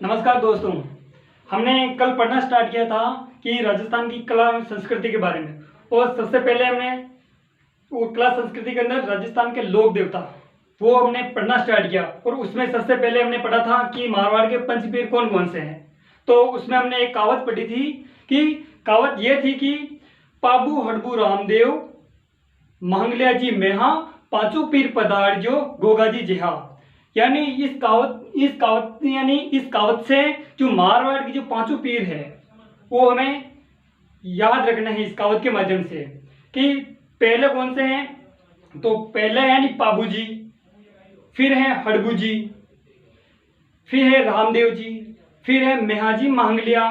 नमस्कार दोस्तों। हमने कल पढ़ना स्टार्ट किया था कि राजस्थान की कला एवं संस्कृति के बारे में। और सबसे पहले हमने वो कला संस्कृति के अंदर राजस्थान के लोक देवता वो हमने पढ़ना स्टार्ट किया। और उसमें सबसे पहले हमने पढ़ा था कि मारवाड़ के पंचपीर कौन कौन से हैं। तो उसमें हमने एक कहावत पढ़ी थी कि कहावत ये थी कि पाबू हड़बू रामदेव महंगलिया जी मेहा पांचों पीर पधार जो गोगा जी जिहा। यानी इस कहावत से जो मारवाड़ की जो पांचों पीर है वो हमें याद रखना है इस कहावत के माध्यम से कि पहले कौन से हैं। तो पहले है यानी पाबू जी, फिर है हड़बू जी, फिर है रामदेव जी, फिर है मेहाजी महंगलिया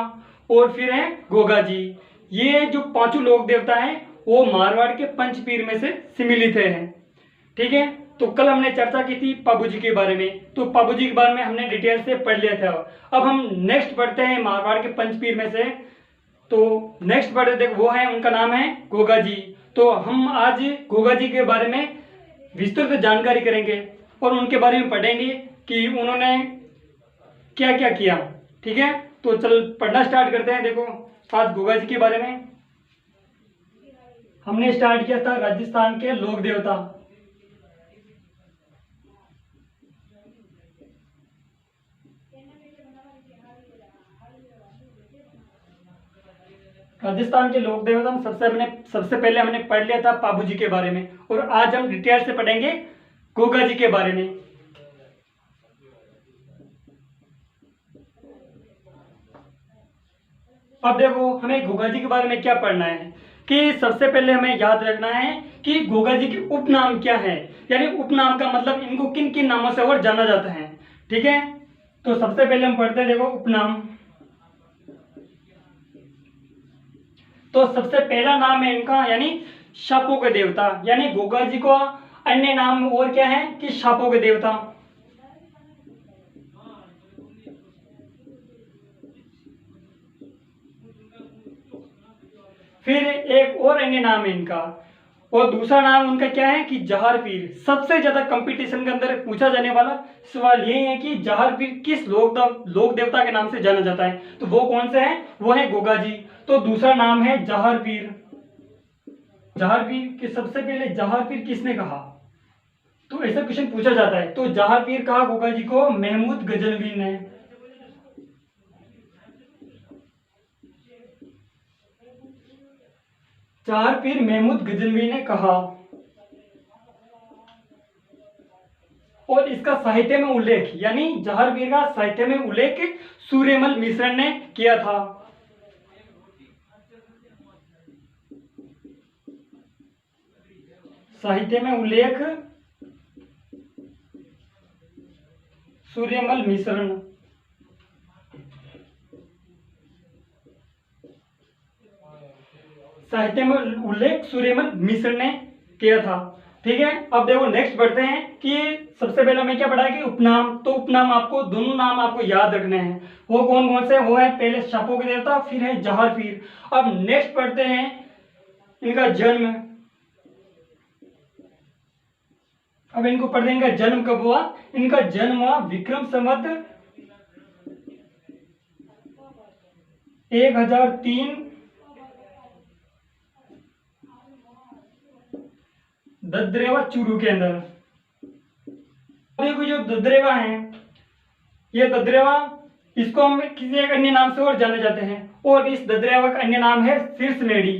और फिर है गोगा जी। ये जो पांचों लोक देवता हैं वो मारवाड़ के पंचपीर में से सम्मिलित हैं। ठीक है। तो कल हमने चर्चा की थी पाबू जी के बारे में। तो पाबू जी के बारे में हमने डिटेल से पढ़ लिया था। अब हम नेक्स्ट पढ़ते हैं मारवाड़ के पंचपीर में से। तो नेक्स्ट पढ़ते देखो वो है, उनका नाम है गोगा जी। तो हम आज गोगा जी के बारे में विस्तृत जानकारी करेंगे और उनके बारे में पढ़ेंगे कि उन्होंने क्या क्या किया। ठीक है। तो चल पढ़ना स्टार्ट करते हैं। देखो आज गोगा जी के बारे में हमने स्टार्ट किया था राजस्थान के लोक देवता। राजस्थान के लोक देवता हम सबसे पहले हमने पढ़ लिया था पाबू जी के बारे में। और आज हम डिटेल से पढ़ेंगे गोगा जी के बारे में। अब देखो हमें गोगा जी के बारे में क्या पढ़ना है कि सबसे पहले हमें याद रखना है कि गोगा जी के उपनाम क्या है। यानी उपनाम का मतलब इनको किन किन नामों से और जाना जाता है। ठीक है। तो सबसे पहले हम पढ़ते हैं देखो उपनाम। तो सबसे पहला नाम है इनका यानी शापों के देवता। यानी गोगा जी को अन्य नाम और क्या है कि शापों के देवता। फिर एक और अन्य नाम है इनका, और दूसरा नाम उनका क्या है कि जहार पीर। सबसे ज्यादा कंपटीशन के अंदर पूछा जाने वाला सवाल ये है कि जहार पीर किस लोक देवता के नाम से जाना जाता है। तो वो कौन से है, वो है गोगा जी। तो दूसरा नाम है जहार पीर। जहार पीर के सबसे पहले जहार पीर किसने कहा, तो ऐसा क्वेश्चन पूछा जाता है। तो जहार पीर कहा गोगा जी को महमूद गजनवी ने। जहार पीर महमूद गजनवी ने कहा। और इसका साहित्य में उल्लेख यानी जहार पीर का साहित्य में उल्लेख सूर्यमल मिश्रण ने किया था। साहित्य में उल्लेख सूर्यमल मिश्रण। साहित्य में उल्लेख सूर्यमल मिश्र ने किया था। ठीक है। अब देखो नेक्स्ट बढ़ते हैं कि सबसे पहले हमें क्या पढ़ा है कि उपनाम। तो उपनाम आपको दोनों नाम आपको याद रखने हैं। वो कौन कौन से, वो है पहले शापों के देवता, फिर है जहार पीर। अब नेक्स्ट पढ़ते हैं इनका जन्म। अब इनको पढ़ देंगे जन्म कब हुआ। इनका जन्म हुआ विक्रम संवत 1003 ददरेवा चूरू के अंदर। देखो जो ददरेवा है, ये ददरेवा इसको हम किसी एक अन्य नाम से और जाने जाते हैं। और इस ददरेवा का अन्य नाम है शीर्ष मेढ़ी।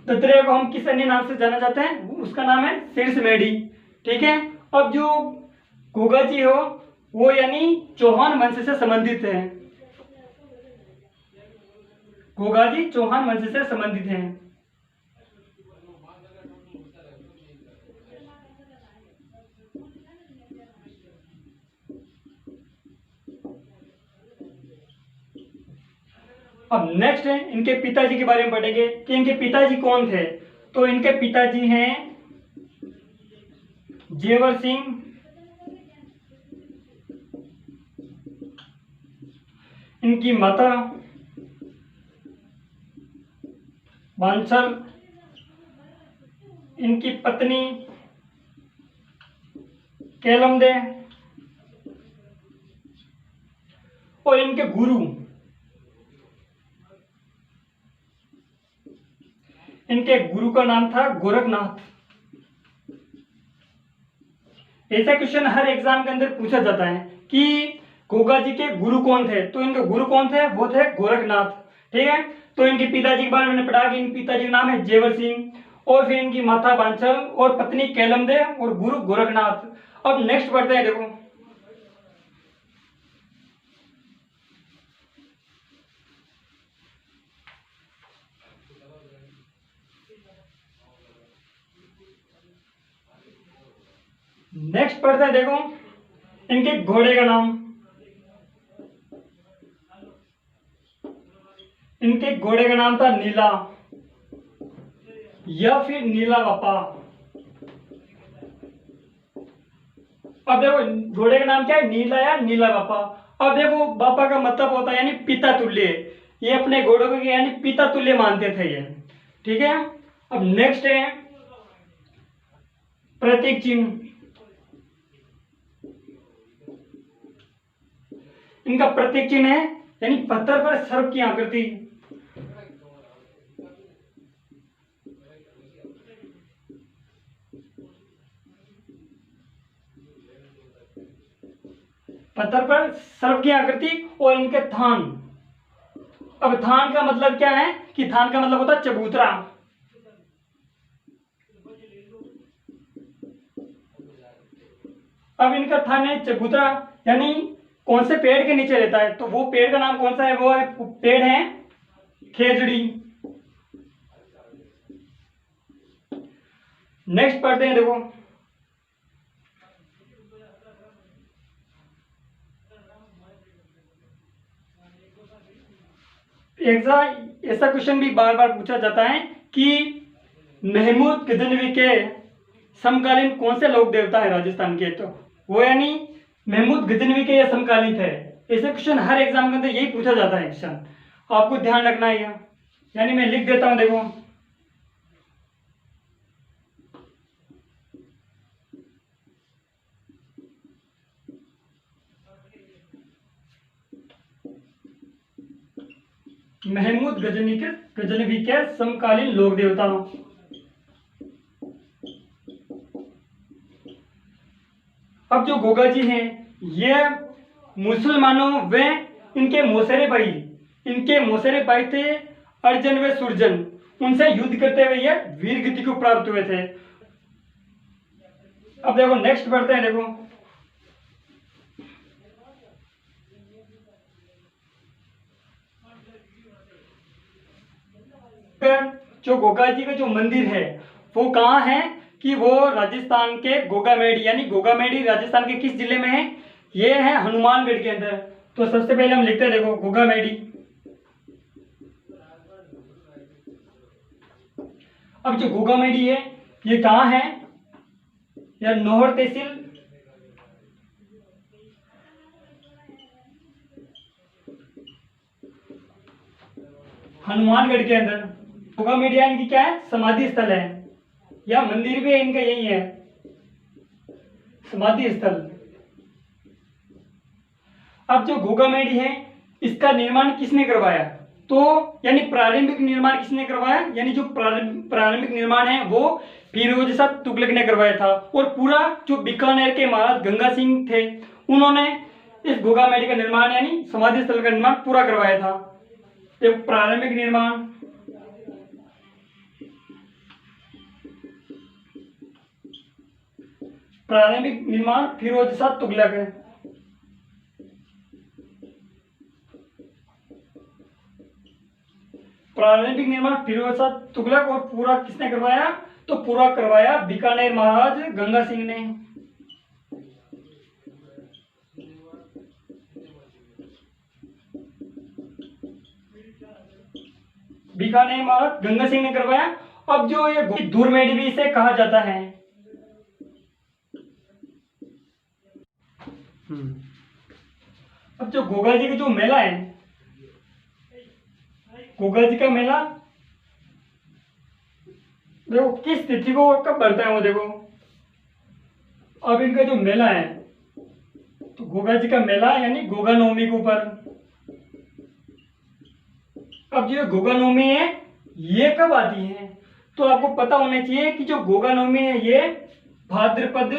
ददरेवा को हम किस अन्य नाम से जाना जाते हैं, उसका नाम है शीर्ष मेढ़ी। ठीक है। अब जो गोगा जी हो वो यानी चौहान वंश से संबंधित है। गोगा जी चौहान वंश से संबंधित हैं। अब नेक्स्ट है इनके पिताजी के बारे में पढ़ेंगे कि इनके पिताजी कौन थे। तो इनके पिताजी हैं जेवर सिंह, इनकी माता बांसल, इनकी पत्नी केलमदे और इनके गुरु का नाम था गोरखनाथ। ऐसा क्वेश्चन हर एग्जाम के अंदर पूछा जाता है कि गोगा जी के गुरु कौन थे, तो इनके गुरु कौन थे, वो थे गोरखनाथ। ठीक है, तो इनके पिताजी के बारे में मैंने पढ़ा कि इन पिताजी का नाम है जेवर सिंह, और फिर इनकी माता बांचल और पत्नी केलमदे और गुरु गोरखनाथ। अब नेक्स्ट बढ़ते हैं, देखो नेक्स्ट पढ़ते हैं, देखो इनके घोड़े का नाम, इनके घोड़े का नाम था नीला या फिर नीला बापा। अब देखो घोड़े का नाम क्या है, नीला या नीला बापा। अब देखो बापा का मतलब होता है यानी पिता तुल्य, ये अपने घोड़ों को यानी पिता तुल्य मानते थे ये। ठीक है, अब नेक्स्ट है प्रतीक चिन्ह। इनका प्रतीक चिन्ह है यानी पत्थर पर सर्प की आकृति। पत्थर पर सर्प की आकृति और इनके थान। अब थान का मतलब क्या है कि थान का मतलब होता है चबूतरा। अब इनका थान है चबूतरा, यानी कौन से पेड़ के नीचे रहता है, तो वो पेड़ का नाम कौन सा है, वो है पेड़ है खेजड़ी। नेक्स्ट पढ़ते हैं, देखो ऐसा क्वेश्चन भी बार बार पूछा जाता है कि महमूद गजनवी के समकालीन कौन से लोक देवता है राजस्थान के, तो वो यानी महमूद गजनवी के ये समकालीन थे। ऐसे क्वेश्चन हर एग्जाम के अंदर यही पूछा जाता है क्वेश्चन, आपको ध्यान रखना है। यानी मैं लिख देता हूं, देखो महमूद गजनवी के समकालीन लोक देवता। अब जो गोगा जी हैं ये मुसलमानों व इनके मौसेरे भाई थे अर्जन व सुरजन, उनसे युद्ध करते हुए ये वीर गति को प्राप्त हुए थे। अब देखो नेक्स्ट बढ़ते हैं, देखो जो गोगा जी का जो मंदिर है वो कहाँ है, कि वो राजस्थान के गोगामेड़ी, यानी गोगामेड़ी राजस्थान के किस जिले में है, ये है हनुमानगढ़ के अंदर। तो सबसे पहले हम लिखते हैं, देखो गोगामेड़ी। अब जो गोगामेड़ी है ये कहाँ है, या नौहर तहसील हनुमानगढ़ के अंदर। गोगामेड़ी इनकी क्या है, समाधि स्थल है, या मंदिर भी इनका यही है, समाधि स्थल। अब जो गोगामेड़ी है इसका निर्माण किसने करवाया, तो यानी प्रारंभिक निर्माण किसने करवाया, यानी जो प्रारंभिक निर्माण है वो फिरोज शाह तुगलक ने करवाया था। और पूरा जो बीकानेर के महाराज गंगा सिंह थे उन्होंने इस गोगामेड़ी का निर्माण यानी समाधि स्थल का निर्माण पूरा करवाया था। एक प्रारंभिक निर्माण, फिरोज शाह तुगलक है। प्रारंभिक निर्माण फिरोज शाह तुगलक, और पूरा किसने करवाया, तो पूरा करवाया बीकानेर महाराज गंगा सिंह ने। बीकानेर महाराज गंगा सिंह ने करवाया। अब जो ये धूरमेड़ी भी इसे कहा जाता है। अब जो गोगा जी का जो मेला है, गोगा जी का मेला देखो किस तिथि को कब पड़ता है, वो देखो अब इनका जो मेला है तो गोगा जी का मेला यानी गोगा नवमी के ऊपर। अब जो गोगा नवमी है ये कब आती है, तो आपको पता होना चाहिए कि जो गोगा नवमी है ये भाद्रपद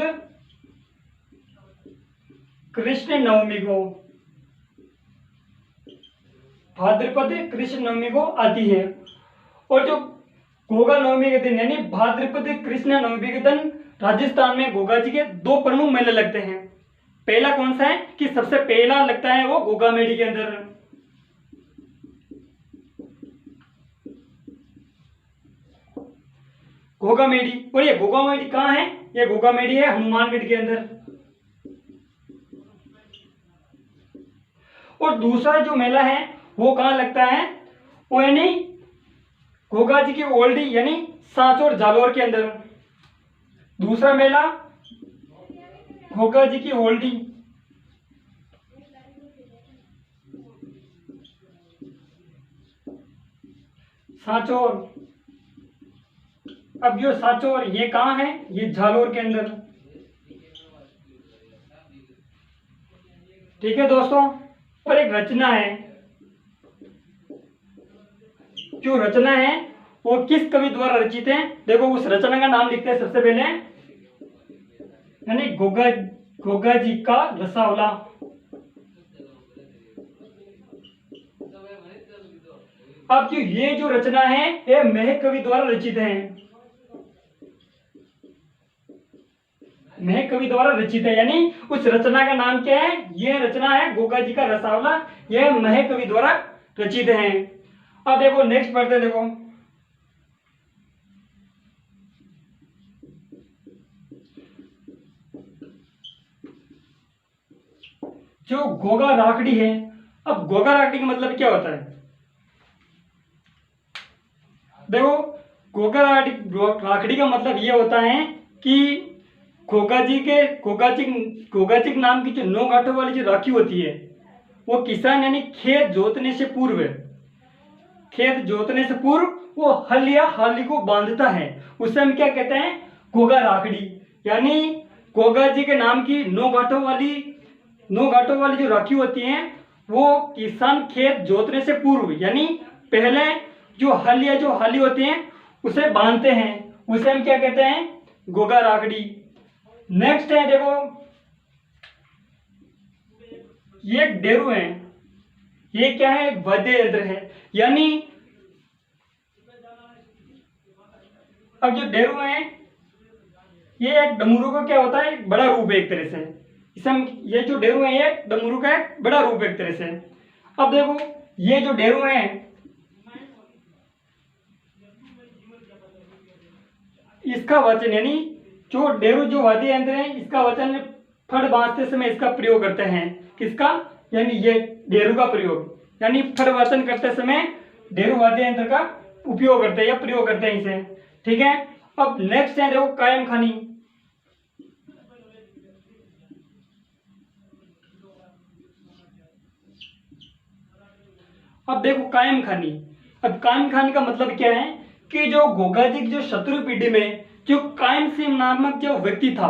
कृष्ण नवमी को, भाद्रपद कृष्ण नवमी को आती है। और जो गोगा नवमी के दिन यानी भाद्रपद कृष्ण नवमी के दिन राजस्थान में गोगा जी के दो प्रमुख मेले लगते हैं। पहला कौन सा है कि सबसे पहला लगता है वो गोगा मेडी के अंदर। गोगा मेडी, और ये गोगा मेडी कहाँ है, ये गोगा मेडी है हनुमानगढ़ के अंदर। और दूसरा जो मेला है वो कहाँ लगता है, वो यानी गोगा जी की ओल्डी यानी सांचौर जालोर के अंदर। दूसरा मेला गोगा जी की ओल्डी सांचौर। अब जो सांचौर ये कहाँ है, ये जालोर के अंदर। ठीक है दोस्तों, पर एक रचना है, जो रचना है वो किस कवि द्वारा रचित है, देखो उस रचना का नाम लिखते हैं सबसे पहले, यानी गोगा जी का रसावला। अब जो ये जो रचना है ये महक कवि द्वारा रचित है, महक कवि द्वारा रचित है, यानी उस रचना का नाम क्या है, ये रचना है गोगा जी का रसावला, यह महक कवि द्वारा रचित है। अब देखो नेक्स्ट पढ़ते देखो, जो गोगा राखड़ी है। अब गोगा राखड़ी का मतलब क्या होता है, देखो गोगा राखड़ी का मतलब ये होता है कि गोगा जी के नाम की जो 9 गांठों वाली जो राखी होती है वो किसान यानी खेत जोतने से पूर्व वो हल या हाली को बांधता है, उसे हम क्या कहते हैं, गोगा राखड़ी। यानी गोगा जी के नाम की 9 गांठों वाली जो राखी होती है वो किसान खेत जोतने से पूर्व यानी पहले जो हल या जो हाली होते हैं उसे बांधते हैं, उसे हम क्या कहते हैं, गोगा राखड़ी। नेक्स्ट है देखो, ये एक डेरू है, ये क्या है, वाद्य यंत्र है। यानी अब जो डेरू है ये एक डमरू का क्या होता है, बड़ा रूप है एक तरह से, इसे हम, ये जो डेरू है ये डमरू का एक बड़ा रूप है एक तरह से। अब देखो ये जो डेरू है इसका वचन यानी जो डेरू जो वाद्य यंत्र है इसका वचन फड़ बांधते समय इसका प्रयोग करते हैं, किसका, यानी ये डेरू का प्रयोग, यानी फड़ वाचन करते समय डेरू वाद्य यंत्र का उपयोग करते हैं या प्रयोग करते हैं इसे। ठीक है, अब नेक्स्ट है देखो कायम खानी। अब देखो कायम खानी, अब कायम खानी का मतलब क्या है कि जो गोगा जी की जो शत्रु पीढ़ी में जो कायम सिंह नामक जो व्यक्ति था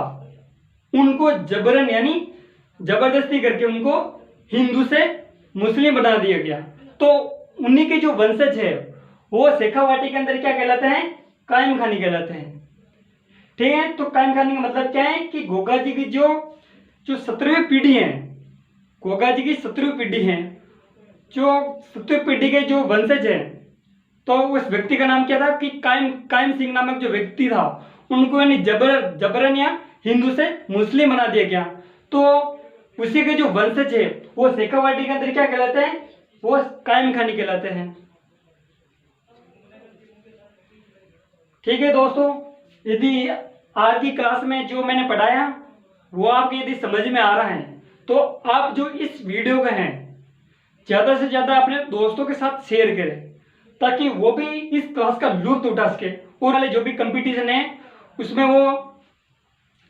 उनको जबरन यानी जबरदस्ती करके उनको हिंदू से मुस्लिम बना दिया गया, तो उन्हीं के जो वंशज है वो शेखावाटी के अंदर क्या कहलाते हैं, कायम खानी कहलाते हैं। ठीक है, तो कायम खानी का मतलब क्या है कि गोगा जी की जो 17वीं पीढ़ी है, गोगा जी की 17वीं पीढ़ी है, जो 17वीं पीढ़ी के जो वंशज है, तो उस व्यक्ति का नाम क्या था कि कायम सिंह नामक जो व्यक्ति था उनको यानी जबरन या हिंदू से मुस्लिम बना दिया गया, तो उसी के जो वंशज है वो शेखावाटी के अंदर क्या कहलाते हैं, वो कायम खानी कहलाते हैं। ठीक है दोस्तों, यदि आज की क्लास में जो मैंने पढ़ाया वो आपके यदि समझ में आ रहा है तो आप जो इस वीडियो के हैं ज़्यादा से ज़्यादा अपने दोस्तों के साथ शेयर करें ताकि वो भी इस क्लास का लुत्फ उठा सके और वाले जो भी कंपटीशन है उसमें वो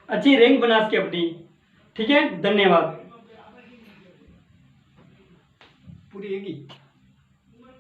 अच्छी रैंक बना सके अपनी। ठीक है, धन्यवाद। पूरी होगी।